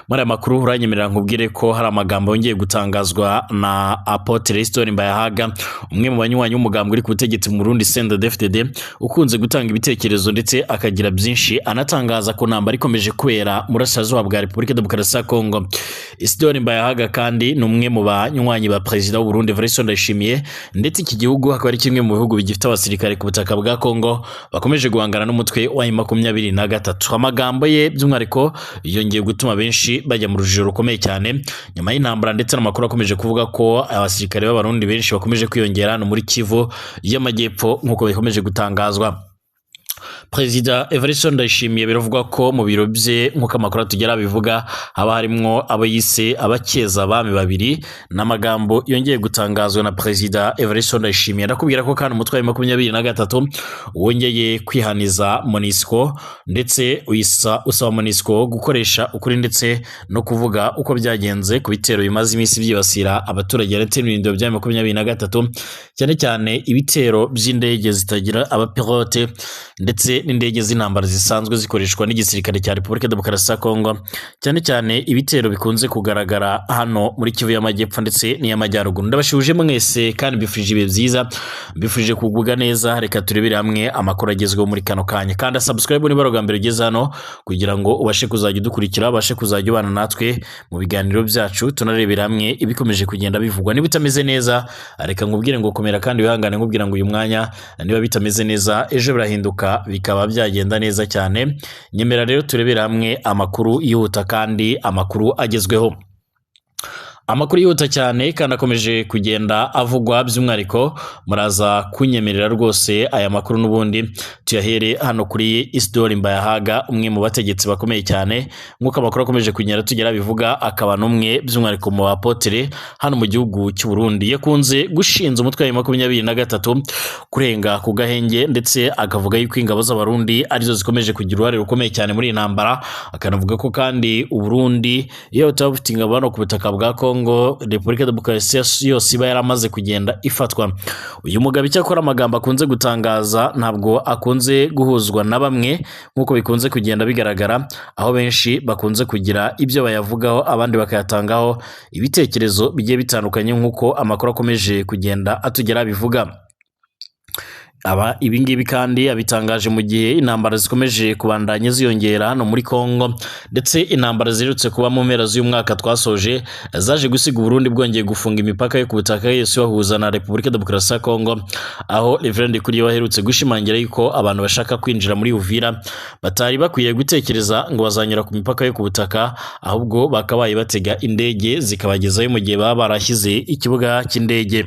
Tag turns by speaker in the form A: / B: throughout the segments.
A: Muri aya makuru uranyemerera nkubwire ko hari amagambo yongeye gutangazwa na Apotre Histoire Mbayahaga, umwe mu banywanyi w'umugambwe uri ku butegetsi mu Burundi CNDD-FDD, ukunze gutanga ibitekerezo ndetse akagira byinshi anatangaza ko ntambara ikomeje kubera mu burasirazuba bwa Repubulika Demokarasi ya Kongo. Histoire Mbayahaga kandi ni umwe mu banywanyi ba Perezida w'u Burundi Evariste Ndayishimiye, ndetse iki gihugu akaba ari kimwe mu bihugu bigifite abasirikare ku butaka bwa Kongo bakomeje guhangana n'umutwe wa M23. Amagambo ye by'umwihariko yongeye gutuma benshi bajya mu rujijo rukomeye cyane nyuma y'intambara, ndetse n'amakuru akomeje kuvuga ko abasirikare b'abarundi benshi bakomeje kwiyongera no muri Kivu y'Amajyepfo nk'uko bikomeje gutangazwa. Perezida Evariste Ndayishimiye biravugwa ko mu biro bye nk'uko amakuru atugera bivuga haba harimwo abo yise abakeza abami babiri, n'amagambo yongeye gutangazwa na Perezida Evariste Ndayishimiye. Ndakubwira ko kandi umutwe wa 23 wongeye kwihaniza MONUSCO, ndetse usaba MONUSCO gukoresha ukuri ndetse no kuvuga uko byagenze ku bitero bimaze iminsi byibasira abaturage ndetse n'ibindiro bya 23, cyane cyane ibitero by'indege zitagira abapilote ndetse n'indege z'intambara zisanzwe zikoreshwa n'igisirikare cya Repubulika Demokarasi ya Kongo, cyane cyane ibitero bikunze kugaragara hano muri Kivu y'Amajyepfo ndetse n'iy'Amajyaruguru. Ndabashuje mwese kandi mbifurije ibihe byiza, mbifurije kugubwa neza. Reka turebere hamwe amakuru agezweho muri kano kanya, kandi subscribe niba ari mbere ugeze hano kugira ngo ubashe kuzajya udukurikira, ubashe kuzajya ubana natwe mu biganiro byacu, tunarebera hamwe ibikomeje kugenda bivugwa. Niba bitameze neza reka nkubwire ngo komera kandi wihangane, nkubwira ngo uyu mwanya niba bitameze neza ejo birahinduka bikaba byagenda neza cyane. Nyemera rero turebera hamwe amakuru yihuta kandi amakuru agezweho. Amakuru yihuta cyane kandi akomeje kugenda avugwa, by'umwihariko muraza kunyemerera rwose aya makuru n'ubundi tuyahere hano kuri Histoire Mbayahaga, umwe mu bategetsi bakomeye cyane nk'uko amakuru akomeje kugenda tugera bivuga, akaba n'umwe by'umwihariko mu bapotere hano mu gihugu cy'u Burundi. Yakunze gushinza umutwe wa 23 kurenga ku gahenge, ndetse akavuga yuko ingabo z'abarundi arizo zikomeje kugira uruhare rukomeye cyane muri intambara. Akanavuga ko kandi u Burundi iyo bufite ingabo hano ku butaka bwa Kongo, Repubulika Demokarasi yose iba yaramaze kugenda ifatwa. Uyu mugabo icyakora amagambo akunze gutangaza ntabwo akunze guhuzwa na bamwe nk'uko bikunze kugenda bigaragara, aho benshi bakunze kugira ibyo bayavugaho abandi bakayatangaho ibitekerezo bigiye bitandukanye nk'uko amakuru akomeje kugenda atugera bivuga. Ibingibi kandi abitangaje mu gihe intambara zikomeje kubandanya ziyongera hano muri Kongo, ndetse intambara zirutse kuba mu mpera z'uyu mwaka twasoje zaje gusiga Burundi bwongeye gufunga imipaka yo ku butaka yose bahuza na Repubulika Demokarasi ya Kongo, aho Reverend Kuriyo baherutse gushimangira yuko abantu bashaka kwinjira muri Uvira batari bakwiye gutekereza ngo bazanyura ku mipaka yo ku butaka, ahubwo bakabaye batega indege zikabagezayo mu gihe baba barashyize ikibuga cy'indege.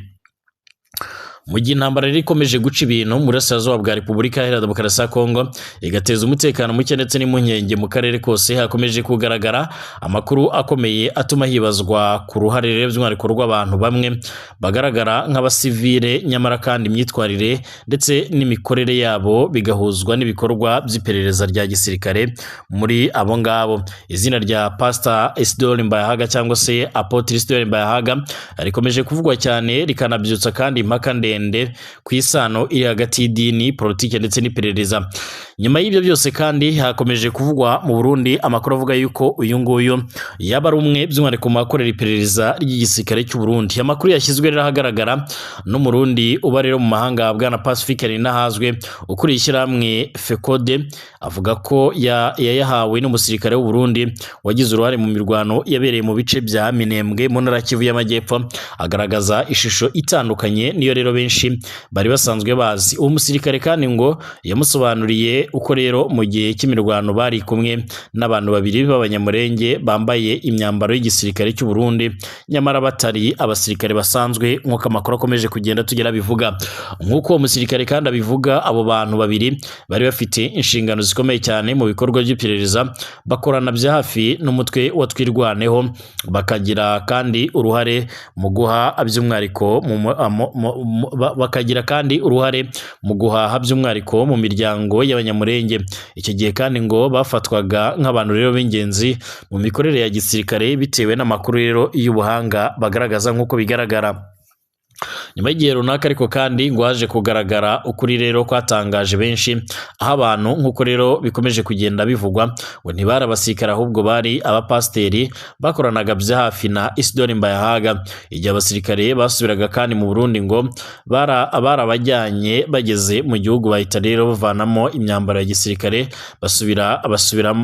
A: Mu gihe intambara ikomeje guca ibintu mu burasirazuba bwa Repubulika Iharanira Demokarasi ya Kongo, igateza umutekano muke ndetse n'impungenge mu karere kose, hakomeje kugaragara amakuru akomeye atuma hibazwa ku ruhare by'umwihariko rw'abantu bamwe bagaragara nk'abasivile, nyamara kandi imyitwarire ndetse n'imikorere yabo bigahuzwa n'ibikorwa by'iperereza rya gisirikare muri abo ngabo. Izina rya Pastor Histoire Mbayahaga cyangwa se Apotre Histoire Mbayahaga rikomeje kuvugwa cyane, rikanabyutsa kandi impaka ndende ku isano iri hagati y'idini, politike ndetse n'iperereza. Nyuma y'ibyo byose kandi hakomeje kuvugwa mu Burundi amakuru avuga yuko uyu nguyu yaba ari umwe by'umwihariko mu bakorera iperereza ry'igisirikare cy'u Burundi. Amakuru yashyizwe rero ahagaragara n'umurundi uba rero mu mahanga, Bwana Pacifique Ninahazwe ukuriye ishyirahamwe FECODE, avuga ko yayahawe n'umusirikare w'u Burundi wagize uruhare mu mirwano yabereye mu bice bya Minembwe mu ntara Kivu y'Amajyepfo, agaragaza ishusho itandukanye niyo rero benshi bari basanzwe bazi. Uwo musirikare kandi ngo yamusobanuriye uko rero mu gihe cy'imirwano bari kumwe n'abantu babiri b'abanyamurenge bambaye imyambaro y'igisirikare cy'u Burundi, nyamara batari abasirikare basanzwe nk'uko amakuru akomeje kugenda tugera bivuga. Nk'uko uwo musirikare kandi abivuga, abo bantu babiri bari bafite inshingano zikomeye cyane mu bikorwa by'iperereza, bakorana bya hafi n'umutwe wa Twirwaneho, bakagira kandi uruhare mu guha by'umwihariko mu guhaha by'umwihariko mu miryango y'abanyamurenge. Icyo gihe kandi ngo bafatwaga nk'abantu rero b'ingenzi mu mikorere ya gisirikare bitewe n'amakuru rero y'ubuhanga bagaragaza nk'uko bigaragara. nyuma y'igihe runaka ariko kandi ngo haje kugaragara ukuri rero kwatangaje benshi, aho abantu nk'uko rero bikomeje kugenda bivugwa ngo ntibari abasirikare ahubwo bari abapasiteri bakoranaga bya hafi na Isidore Mbayahaga. Igihe abasirikare basubiraga kandi mu Burundi ngo barabajyanye bageze mu gihugu bahita rero bavanamo imyambaro ya gisirikare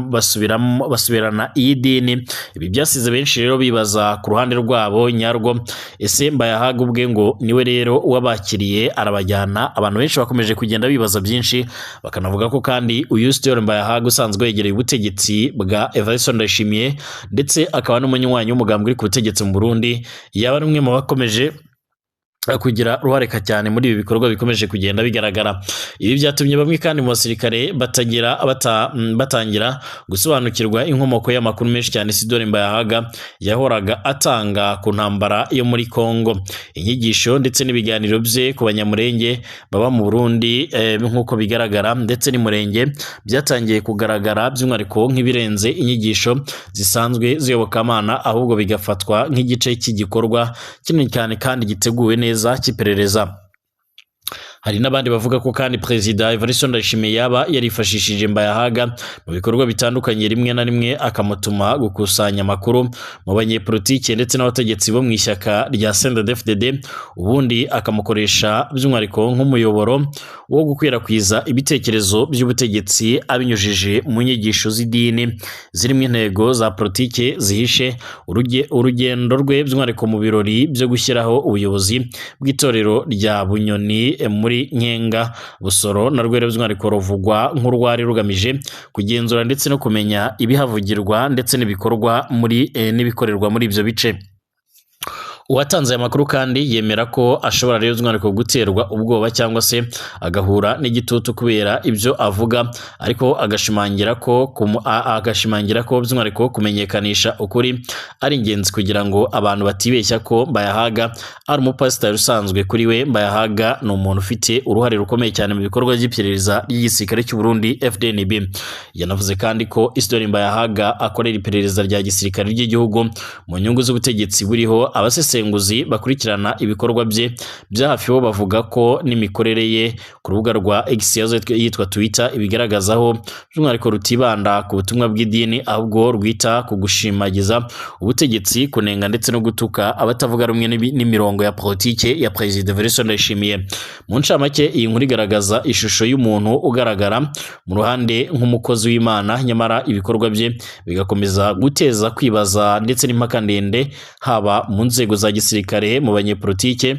A: basubirana iyi dini. Ibi byasize benshi rero bibaza ku ruhande rwabo nyarwo, ese Mbayahaga ubwe ngo niwe rero wabakiriye arabajyana? Abantu benshi bakomeje kugenda bibaza byinshi, bakanavuga ko kandi uyu Isidore Mbayahaga usanzwe yegereye ubutegetsi bwa Evariste Ndayishimiye ndetse akaba n'umunywanyi w'umugambwe uri ku butegetsi mu Burundi, yaba ari umwe mu bakomeje kugira ruhareka cyane muri ibi bikorwa bikomeje kugenda bigaragara. Ibi byatumye bamwe kandi mu basirikare batangira gusobanukirwa inkomoko y'amakuru menshi cyane Isidore Mbayahaga yahoraga atanga ku ntambara yo muri Kongo. Inyigisho ndetse n'ibiganiro bye ku banyamurenge baba mu Burundi nk'uko bigaragara ndetse n'imurenge byatangiye kugaragara by'umwihariko nk'ibirenze inyigisho zisanzwe z'iyobokamana, ahubwo bigafatwa nk'igice cy'igikorwa kinini cyane kandi giteguwe neza cy'iperereza. Hari n'abandi bavuga ko kandi Perezida Evariste Ndayishimiye yaba yarifashishije Mbayahaga mu bikorwa bitandukanye, rimwe na rimwe akamutuma gukusanya amakuru mu banyepolitike ndetse n'abategetsi bo mu ishyaka rya CNDD-FDD, ubundi akamukoresha by'umwihariko nk'umuyoboro wo gukwirakwiza ibitekerezo by'ubutegetsi abinyujije mu nyigisho z'idini zirimo intego za politike zihishe. Urugendo rwe by'umwihariko mu birori byo gushyiraho ubuyobozi bw'itorero rya Bunyoni muri Nkenga Busoro na rwero by'umwihariko ruvugwa nk'urwari rugamije kugenzura ndetse no kumenya ibihavugirwa ndetse n'ibikorwa n'ibikorerwa muri ibyo bice. Uwatanze aya makuru kandi yemera ko ashobora rero by'umwihariko guterwa ubwoba cyangwa se agahura n'igitutu kubera ibyo avuga, ariko agashimangira ko by'umwihariko kumenyekanisha ukuri ari ingenzi kugira ngo abantu batibeshya ko Mbayahaga ari umupasiteri usanzwe. Kuri we Mbayahaga ni umuntu ufite uruhare rukomeye cyane mu bikorwa by'iperereza ry'igisirikare cy'u Burundi FDNB. Yanavuze kandi ko Isidore Mbayahaga akorera iperereza rya gisirikare ry'igihugu mu nyungu z'ubutegetsi buriho. Abasesenguzi bakurikirana ibikorwa bye bya hafi bo bavuga ko n'imikorere ye ku rubuga rwa X yitwa Twitter ibigaragazaho by'umwihariko rutibanda ku butumwa bw'idini, ahubwo rwita ku gushimagiza ubutegetsi, kunenga ndetse no gutuka abatavuga rumwe n'imirongo ya politike ya Perezida Evariste Ndayishimiye. Mu ncamake, iyi nkuru igaragaza ishusho y'umuntu ugaragara mu ruhande nk'umukozi w'Imana, nyamara ibikorwa bye bigakomeza guteza kwibaza ndetse n'impaka ndende, haba mu nzego za gisirikare, mu banyepolitike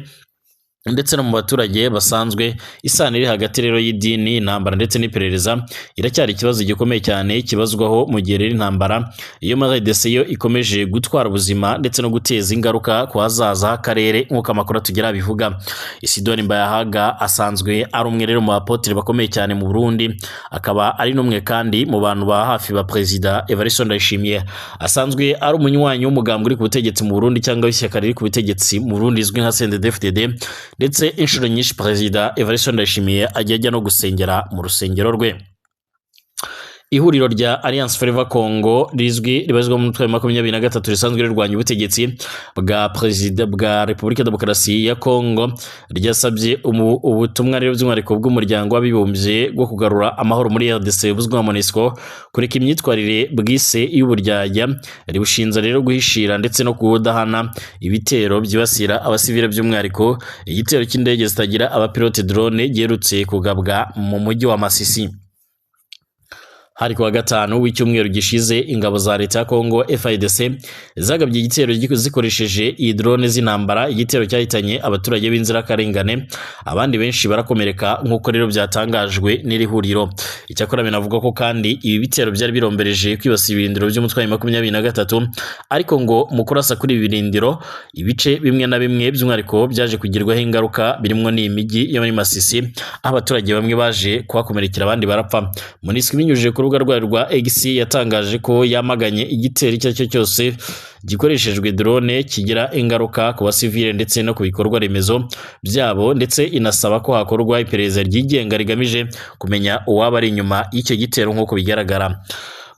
A: ndetse no mu baturage basanzwe. Isano iri hagati rero y'idini, intambara ndetse n'iperereza iracyari ikibazo gikomeye cyane kibazwaho mu gihe rero intambara iyo MRDC yo ikomeje gutwara ubuzima ndetse no guteza ingaruka ku hazaza h'akarere nk'uko amakuru atugera bivuga. Isidore Mbayahaga asanzwe ari umwe rero mu bapotere bakomeye cyane mu Burundi, akaba ari n'umwe kandi mu bantu ba hafi ba Perezida Evariste Ndayishimiye. Asanzwe ari umunywanyi w'umugambwe uri ku butegetsi mu Burundi cyangwa w'ishyaka riri ku butegetsi mu Burundi izwi nka CNDD-FDD, ndetse inshuro nyinshi Perezida Evariste Ndayishimiye ajya no gusengera mu rusengero rwe. Ihuriro rya Alliance Fleuve Congo ribazwa mu mutwe wa 23 risanzwe rirwanya ubutegetsi bwa Perezida bwa Repubulika Demokarasi ya Congo ryasabye ubutumwa rero by'umwihariko bw'umuryango w'abibumbye bwo kugarura amahoro muri RDC buzwa MONUSCO kureka imyitwarire bwise y'uburyarya ribushinza rero guhishira ndetse no kudahana ibitero byibasira abasivile by'umwihariko igitero cy'indege zitagira abapilote drone gerutse kugabwa mu mujyi wa Masisi. Hari kuwa gatanu w'icyumweru gishize ingabo za leta ya Congo FARDC zagabye igitero zikoresheje iyi drone z'intambara. Igitero cyahitanye abaturage b'inzirakarengane, abandi benshi barakomereka nk'uko rero byatangajwe n'iri huriro. Icyakora binavuga ko kandi ibi bitero byari birombereje kwibasira ibirindiro by'umutwe wa 23, ariko ngo mu kurasa kuri ibi birindiro ibice bimwe na bimwe by'umwihariko byaje kugirwaho ingaruka, birimo n'imijyi yo muri Masisi, abaturage bamwe baje kuhakomerekera abandi barapfa. MONUSCO binyujije ku rubuga rwayo rwa X yatangaje ko yamaganye igitero icyo cyo cyose gikoreshejwe drone kigira ingaruka ku basivile ndetse no ku bikorwa remezo byabo, ndetse inasaba ko hakorwa iperereza ryigenga rigamije kumenya uwaba ari inyuma y'icyo gitero nk'uko bigaragara.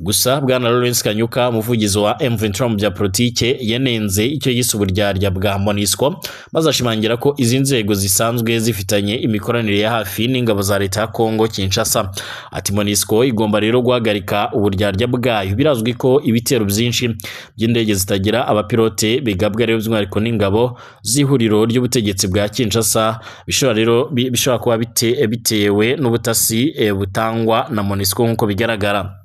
A: Gusa bwana Lawrence Kanyuka umuvugizi wa M23 mu bya politike yanenze icyo yise uburyarya bwa MONUSCO maze ashimangira ko izi nzego zisanzwe zifitanye imikoranire ya hafi n'ingabo za leta ya Kongo Kinshasa. Ati MONUSCO igomba rero guhagarika uburyarya bwayo. Birazwi ko ibitero byinshi by'indege zitagira abapilote bigabwa rero by'umwihariko n'ingabo z'ihuriro ry'ubutegetsi bwa Kinshasa bishobora kuba bitewe n'ubutasi butangwa na MONUSCO nk'uko bigaragara.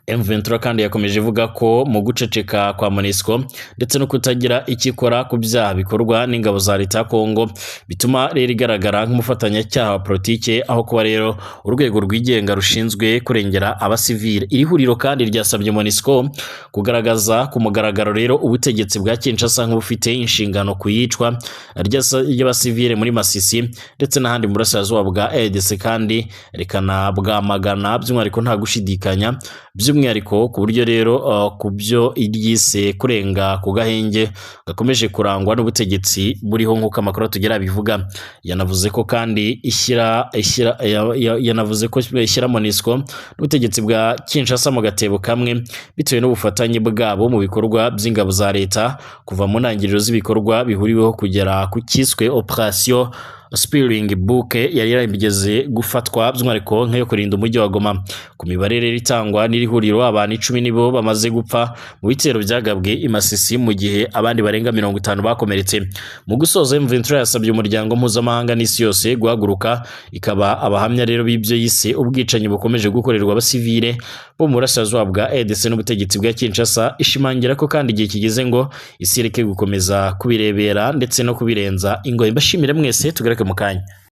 A: M23 kandi yakomeje ivuga ko mu guceceka kwa MONUSCO ndetse no kutagira ikikora ku byaha bikorwa n'ingabo za leta ya Kongo bituma rero igaragara nk'umufatanyacyaha wa politike, aho kuba rero urwego rwigenga rushinzwe kurengera abasivile. Iri huriro kandi ryasabye MONUSCO kugaragaza ku mugaragaro rero ubutegetsi bwa Kinshasa nk'ubufite inshingano ku yicwa ry'abasivile muri Masisi ndetse n'ahandi mu burasirazuba bwa RDC, kandi rekana bwamagana by'umwihariko nta gushidikanya by'umwihariko ku buryo rero ku byo iryise kurenga ku gahenge gakomeje kurangwa n'ubutegetsi buriho nk'uko amakuru tugera bivuga. Yanavuze ko kandi ishyira MONUSCO n'ubutegetsi bwa Kinshasa mu gatebo kamwe bitewe n'ubufatanye bwabo mu bikorwa by'ingabo za leta kuva mu ntangiriro z'ibikorwa bihuriweho kugera ku kiswe Operation Spilling Book yari yarigeze gufatwa by'umwihariko nk'iyo kurinda umujyi wa Goma. Ku mibare rero itangwa n'iri huriro abantu 10 nibo bamaze gupfa mu bitero byagabwe i Masisi mu gihe abandi barenga 50 bakomeretse. Mu gusoza M23 yasabye umuryango mpuzamahanga n'isi yose guhaguruka ikaba abahamya rero b'ibyo yise ubwicanyi bukomeje gukorerwa abasivile bo mu burasirazuba bwa RDC n'ubutegetsi bwa Kinshasa, ishimangira ko kandi igihe kigeze ngo isi ireke gukomeza kubirebera ndetse no kubirenza ingoyi. Mbashimire mwese tugareke mu kanya.